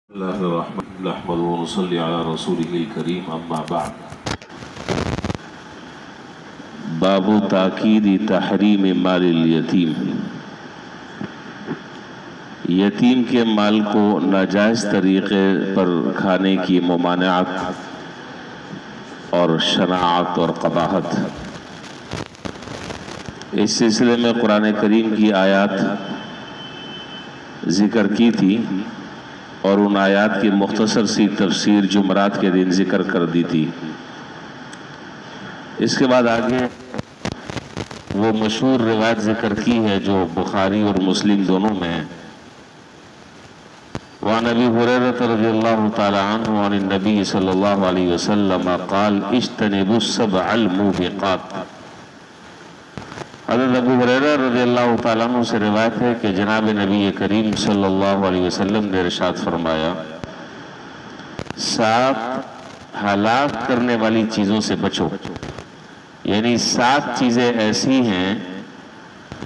اللہ الرحمن الرحیم ونصلی علی رسولہ الکریم اما بعد باب تاکید تحریم مال الیتیم، یتیم کے مال کو ناجائز طریقے پر کھانے کی ممانعت اور شناعت اور قباحت۔ اس سلسلے میں قرآن کریم کی آیات ذکر کی تھی اور ان آیات کی مختصر سی تفسیر جمعرات کے دن ذکر کر دی تھی۔ اس کے بعد آگے وہ مشہور روایت ذکر کی ہے جو بخاری اور مسلم دونوں میں ہے۔ وعن ابی ہریرہ رضی اللہ تعالی عنہ عن النبی صلی اللہ علیہ وسلم قال اجتنبوا السبع الموبقات۔ حضرت ابو ہریرہ رضی اللہ تعالیٰ عنہ سے روایت ہے کہ جناب نبی کریم صلی اللہ علیہ وسلم نے ارشاد فرمایا، 7 ہلاک کرنے والی چیزوں سے بچو، یعنی 7 چیزیں ایسی ہیں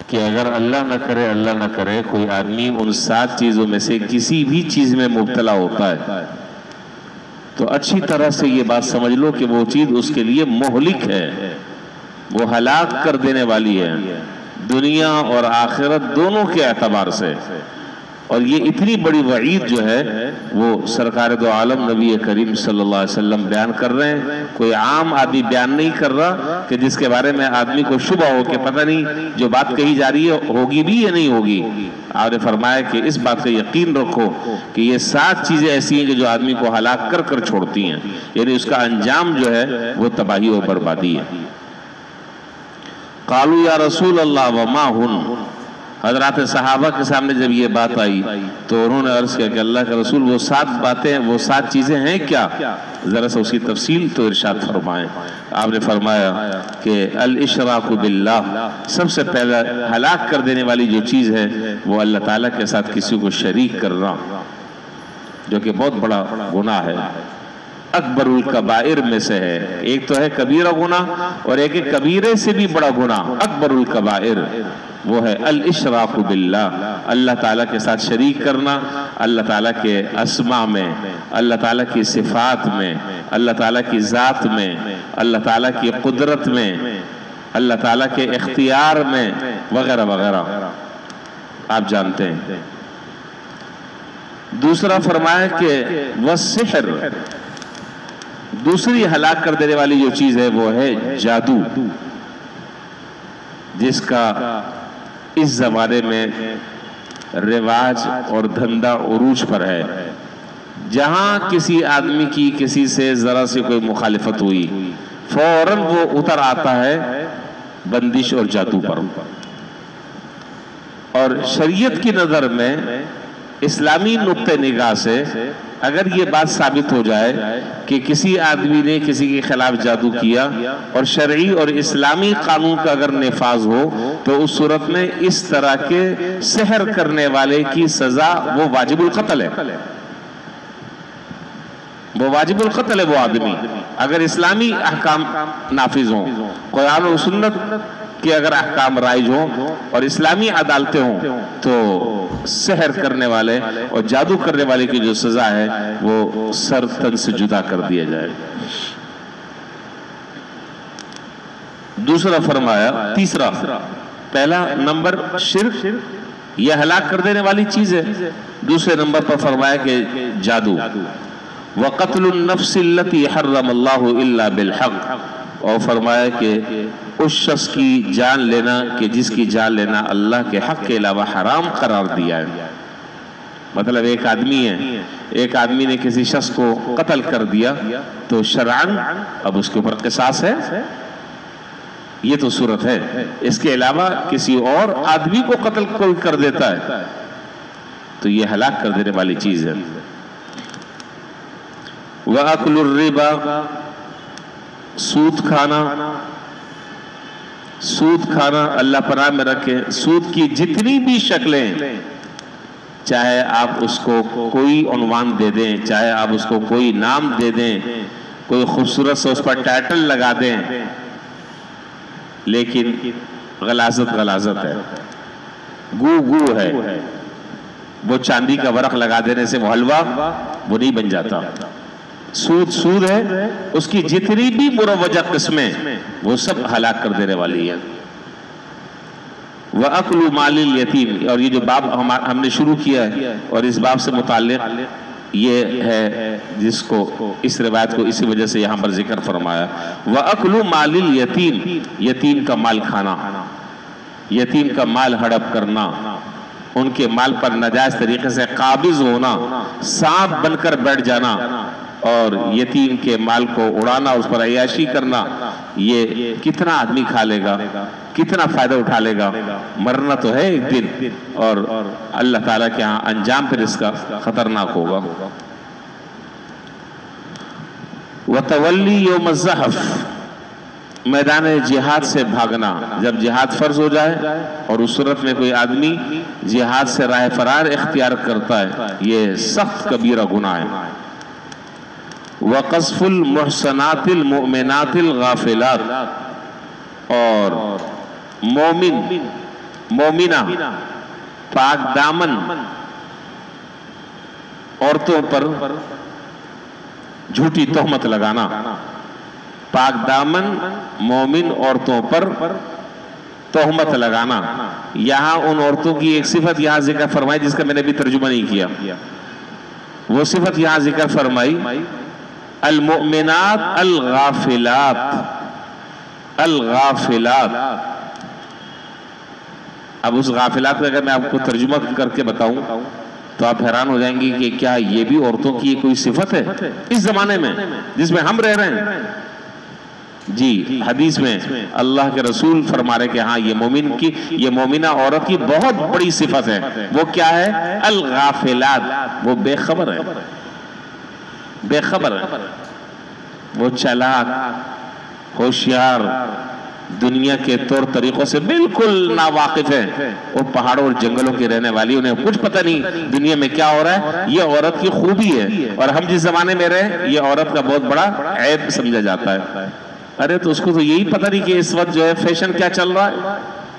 کہ اگر اللہ نہ کرے کوئی آدمی ان 7 چیزوں میں سے کسی بھی چیز میں مبتلا ہوتا ہے تو اچھی طرح سے یہ بات سمجھ لو کہ وہ چیز اس کے لیے مہلک ہے، وہ ہلاک کر دینے والی ہے دنیا اور آخرت دونوں کے اعتبار سے۔ اور یہ اتنی بڑی وعید جو ہے وہ سرکار دو عالم نبی کریم صلی اللہ علیہ وسلم بیان کر رہے ہیں، کوئی عام آدمی بیان نہیں کر رہا کہ جس کے بارے میں آدمی کو شبہ ہو کہ پتہ نہیں جو بات کہی جا رہی ہے ہوگی بھی یا نہیں ہوگی۔ آپ نے فرمایا کہ اس بات کا یقین رکھو کہ یہ 7 چیزیں ایسی ہیں جو آدمی کو ہلاک کر کر چھوڑتی ہیں، یعنی اس کا انجام جو ہے وہ تباہی و بربادی ہے۔ قالوا یا رسول اللہ وما ہن، حضرات صحابہ کے سامنے جب یہ بات آئی تو انہوں نے عرض کیا کہ اللہ کے رسول وہ 7 باتیں وہ 7 چیزیں ہیں کیا؟ ذرا سا اس کی تفصیل تو ارشاد فرمائیں۔ آپ نے فرمایا کہ الاشراک باللہ، سب سے پہلا ہلاک کر دینے والی جو چیز ہے وہ اللہ تعالیٰ کے ساتھ کسی کو شریک کرنا، جو کہ بہت بڑا گناہ ہے، اکبر الکبائر میں سے ہے۔ ایک تو ہے کبیرہ گناہ اور ایک کبیرے سے بھی بڑا گناہ اکبر الکبائر، وہ ہے الاشراک باللہ، اللہ تعالیٰ کے ساتھ شریک کرنا، اللہ تعالیٰ کے اسماء میں، اللہ تعالیٰ کی صفات میں، اللہ تعالیٰ کی ذات میں، اللہ تعالیٰ کی قدرت میں، اللہ تعالیٰ کے اختیار میں وغیرہ وغیرہ آپ جانتے ہیں۔ دوسرا فرمایا کہ والسحر، دوسری ہلاک کر دینے والی جو چیز ہے وہ ہے جادو، جس کا اس زمانے میں رواج اور دھندا عروج پر ہے۔ جہاں کسی آدمی کی کسی سے ذرا سے کوئی مخالفت ہوئی فوراً وہ اتر آتا ہے بندش اور جادو پر۔ اور شریعت کی نظر میں اسلامی نقطہ نگاہ سے اگر یہ بات ثابت ہو جائے کہ کسی آدمی نے کسی کے خلاف جادو کیا اور شرعی اور اسلامی قانون کا اگر نفاذ ہو تو اس صورت میں اس طرح کے سحر کرنے والے کی سزا وہ واجب القتل ہے، وہ واجب القتل ہے وہ آدمی، اگر اسلامی احکام نافذ ہوں، قرآن و سنت کہ اگر احکام رائج ہوں اور اسلامی عدالتیں ہوں تو سحر کرنے والے اور جادو کرنے والے کی جو سزا ہے وہ سر تن سے جدا کر دیا جائے۔ دوسرا فرمایا، تیسرا، پہلا نمبر شرک، یہ ہلاک کر دینے والی چیز ہے۔ دوسرے نمبر پر فرمایا کہ جادو، وَقَتْلُ النَّفْسِ الَّتِي حَرَّمَ اللَّهُ إِلَّا بِالْحَقِّ، اور فرمایا کہ اس شخص کی جان لینا کہ جس کی جان لینا اللہ کے حق کے علاوہ حرام قرار دیا ہے۔ مطلب ایک آدمی ہے، ایک آدمی نے کسی شخص کو قتل کر دیا تو شرعاً اب اس کے اوپر قصاص ہے، یہ تو صورت ہے۔ اس کے علاوہ کسی اور آدمی کو قتل کوئی کر دیتا ہے تو یہ ہلاک کر دینے والی چیز ہے۔ وَأَكْلُ الرِّبَا، سود کھانا اللہ پناہ میں رکھے۔ سود کی جتنی بھی شکلیں، چاہے آپ اس کو کوئی عنوان دے دیں، چاہے آپ اس کو کوئی نام دے دیں، کوئی خوبصورت سے اس پر ٹائٹل لگا دیں، لیکن غلاظت ہے، گو ہے۔ وہ چاندی کا ورق لگا دینے سے وہ حلوہ وہ نہیں بن جاتا. سود سود ہے، اس کی جتنی بھی مروجہ قسمیں وہ سب ہلاک کر دینے والی ہیں. وَأَكْلُ مَالِ الْيَتِيمِ، اور یہ جو باب ہم نے شروع کیا ہے اور اس باب سے متعلق یہ ہے جس کو اس روایت کو اسی وجہ سے یہاں پر ذکر فرمایا. وَأَكْلُ مَالِ الْيَتِيمِ، یتیم کا مال کھانا، یتیم کا مال ہڑپ کرنا، ان کے مال پر ناجائز طریقے سے قابض ہونا، سانپ بن کر بیٹھ جانا اور یتیم کے مال کو اڑانا، اس پر عیاشی کرنا، یہ کتنا آدمی کھا لے گا، کتنا فائدہ اٹھا لے گا. مرنا تو ہے ایک دن، اور اللہ تعالیٰ کے ہاں انجام پھر اس کا خطرناک ہوگا. وَتَوَلِّي يَوْمَ الزَّحْفِ، میدان جہاد سے بھاگنا. جب جہاد فرض ہو جائے اور اس صورت میں کوئی آدمی جہاد سے راہ فرار اختیار کرتا ہے، یہ سخت کبیرہ گناہ ہے. وَقَذْفُ الْمُحْصَنَاتِ الْمُؤْمِنَاتِ الْغَافِلَاتِ، اور مومنہ پاک دامن عورتوں پر جھوٹی تہمت لگانا. پاک دامن مومن عورتوں پر تہمت لگانا. یہاں ان عورتوں کی ایک صفت یہاں ذکر فرمائی جس کا میں نے بھی ترجمہ نہیں کیا. وہ صفت یہاں ذکر فرمائی المؤمنات الغافلات. الغافلات، اب اس غافلات کا اگر میں آپ کو ترجمہ کر کے بتاؤں تو آپ حیران ہو جائیں گے کہ کیا یہ بھی عورتوں کی کوئی صفت ہے اس زمانے میں جس میں ہم رہ رہے ہیں؟ جی، حدیث میں اللہ کے رسول فرما رہے کہ ہاں یہ مومنہ عورت کی بہت بڑی صفت ہے. وہ کیا ہے؟ الغافلات، وہ بے خبر ہے، بے خبر ہے، وہ چالاک، ہوشیار، دنیا کے طور طریقوں سے بالکل ناواقف ہے. وہ پہاڑوں اور جنگلوں کی رہنے والی، انہیں کچھ پتہ نہیں دنیا میں کیا ہو رہا ہے. یہ عورت کی خوبی ہے، اور ہم جس زمانے میں رہے یہ عورت کا بہت بڑا عیب سمجھا جاتا ہے. ارے تو اس کو تو یہی پتہ نہیں کہ اس وقت جو ہے فیشن کیا چل رہا ہے،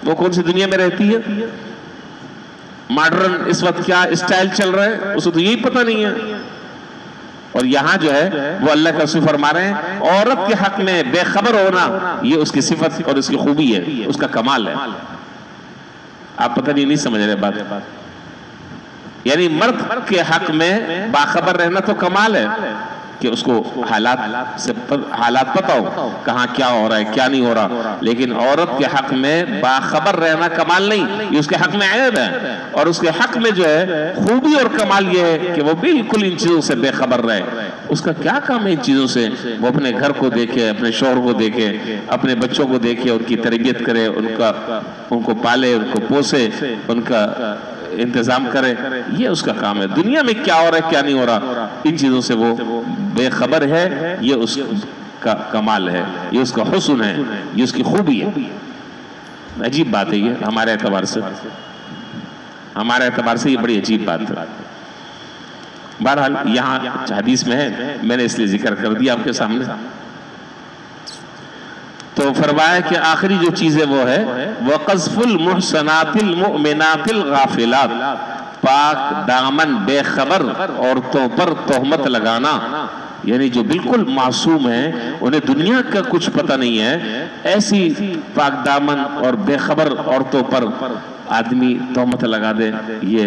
وہ کون سی دنیا میں رہتی ہے، ماڈرن اس وقت کیا اسٹائل چل رہا ہے، اس کو تو یہی پتہ نہیں ہے. اور یہاں جو ہے وہ اللہ کا رسول فرما رہے ہیں عورت کے حق میں بے خبر ہونا یہ اس کی صفت اور اس کی خوبی ہے، اس کا کمال ہے. آپ پتہ نہیں سمجھ رہے بات. یعنی مرد کے حق میں باخبر رہنا تو کمال ہے کہ اس کو حالات پتہ ہو کہاں کیا ہو رہا ہے کیا نہیں ہو رہا. لیکن عورت کے حق میں باخبر رہنا کمال نہیں، یہ اس کے حق میں عیب ہے. اور اس کے حق میں جو ہے خوبی اور کمال یہ ہے کہ وہ بالکل ان چیزوں سے بے خبر رہے. اس کا کیا کام ہے ان چیزوں سے؟ وہ اپنے گھر کو دیکھے، اپنے شوہر کو دیکھے، اپنے بچوں کو دیکھے، ان کی تربیت کرے، ان کو پالے، ان کو پوسے، ان کا انتظام کرے. یہ اس کا کام ہے. دنیا میں کیا ہو رہا ہے کیا نہیں ہو رہا ان چیزوں سے وہ بے خبر ہے. یہ اس کا کمال ہے، یہ اس کا حسن ہے، یہ اس کی خوبی ہے. عجیب بات ہے یہ ہمارے اعتبار سے یہ بڑی عجیب بات ہے. بہرحال یہاں حدیث میں ہے، میں نے اس لیے ذکر کر دیا آپ کے سامنے. تو فرمایا کہ آخری جو چیز ہے وہ ہے وَقَذْفُ الْمُحْصَنَاتِ الْمُؤْمِنَاتِ الْغَافِلَاتِ، پاک دامن بے خبر عورتوں پر تہمت لگانا. یعنی جو بالکل معصوم ہیں، انہیں دنیا کا کچھ پتہ نہیں ہے، ایسی پاک دامن اور بے خبر عورتوں پر آدمی تہمت لگا دے، یہ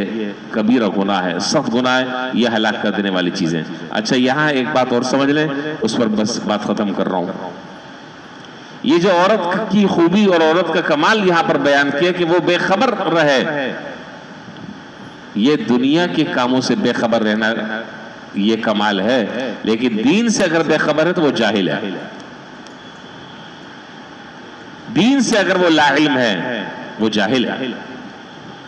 کبیرہ گناہ ہے، سخت گناہ ہے، یہ ہلاک کر دینے والی چیزیں. اچھا یہاں ایک بات اور سمجھ لیں، اس پر بس بات ختم کر رہا ہوں. یہ جو عورت کی خوبی اور عورت کا کمال یہاں پر بیان کیا کہ وہ بے خبر رہے، یہ دنیا کے کاموں سے بے خبر رہنا یہ کمال ہے. لیکن دین سے اگر بے خبر ہے تو وہ جاہل ہے. دین سے اگر وہ لا علم ہے وہ جاہل ہے.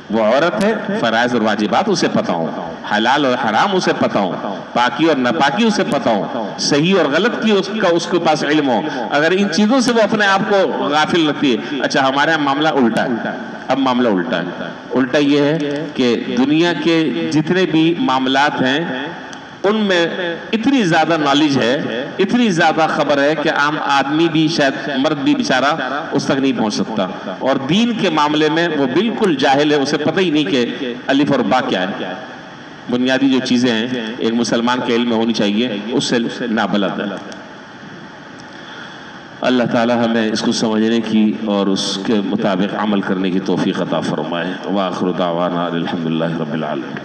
وہ عورت ہے، فرائض اور واجبات اسے پتہ ہوں، حلال اور حرام اسے پتہ ہوں، پاکی اور ناپاکی اسے پتہ ہوں، صحیح اور غلط کی اس کے پاس علم ہو. اگر ان چیزوں سے وہ اپنے آپ کو غافل رکھتی ہے. اچھا ہمارے یہاں معاملہ الٹا ہے. اب معاملہ الٹا ہے. الٹا یہ ہے کہ دنیا کے جتنے بھی معاملات ہیں ان میں اتنی زیادہ نالج ہے، اتنی زیادہ خبر ہے کہ عام آدمی بھی شاید مرد بھی بیچارہ اس تک نہیں پہنچ سکتا. اور دین کے معاملے میں وہ بالکل جاہل ہے، اسے پتہ ہی نہیں کہ الف اور با کیا ہے. بنیادی جو چیزیں ہیں ایک مسلمان کے علم میں ہونی چاہیے، اس سے نابلد ہے۔ اللہ تعالی ہمیں اس کو سمجھنے کی اور اس کے مطابق عمل کرنے کی توفیق عطا فرمائے۔ وآخر دعوانا الحمدللہ رب العالمین۔